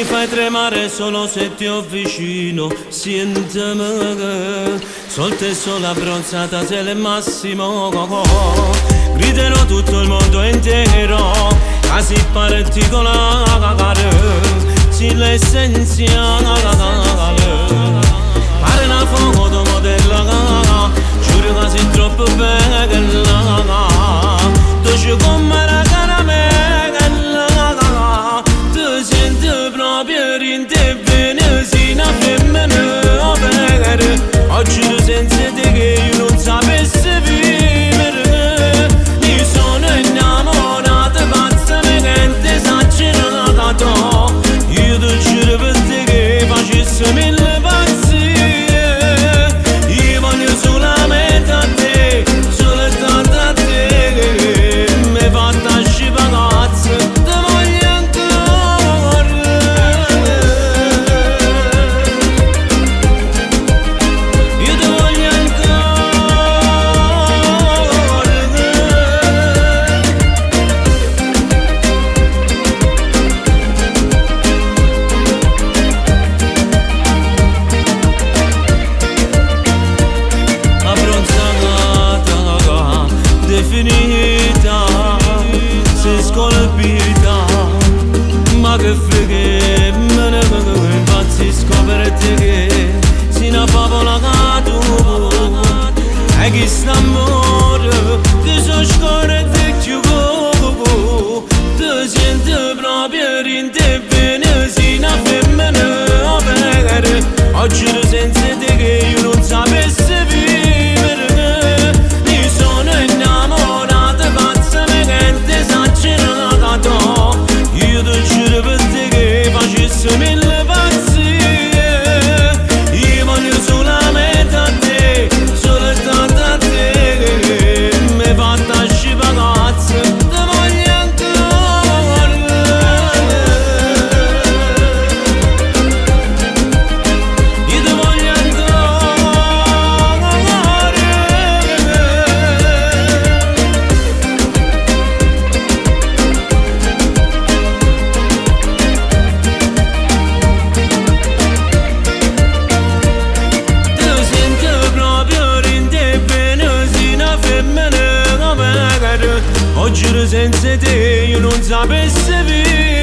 Mi fai tremare solo se ti ho vicino, sentimi, sol te sola abbronzata sei il massimo, griderò tutto il mondo intero, casi particolare, sì l'essenziale, pare una foto modella, giuro che sei troppo bella, dolce come la caramella, ti senti proprio in te bene, sei una femmina vera, oggi tu senza te che io non sapessi vivere, mi sono innamorata pazzamente esagerato, io ti giuro per te che facessi mille pazzie, io voglio solamente a te, soltanto a te, mi hai fatta scipagazza, ti voglio ancora, io ti voglio abbronzata, definita, sei scolpita, ma che fighe, me ne impazzisco per te che sei una favola che tu, e chi sta amore, ti so scorre te chiudo, ti senti proprio in te bene, sei una femmina vera, oggi tu senza te che io non sapessi vivere, mi sono innamorata pazzamente esagerato, io ti giuro per te che facessi mille pazzie, io voglio solamente a te, soltanto a te, mi hai fatta scipagazza, ti voglio ancora, io ti voglio oggi senza te io non sapessi vivere.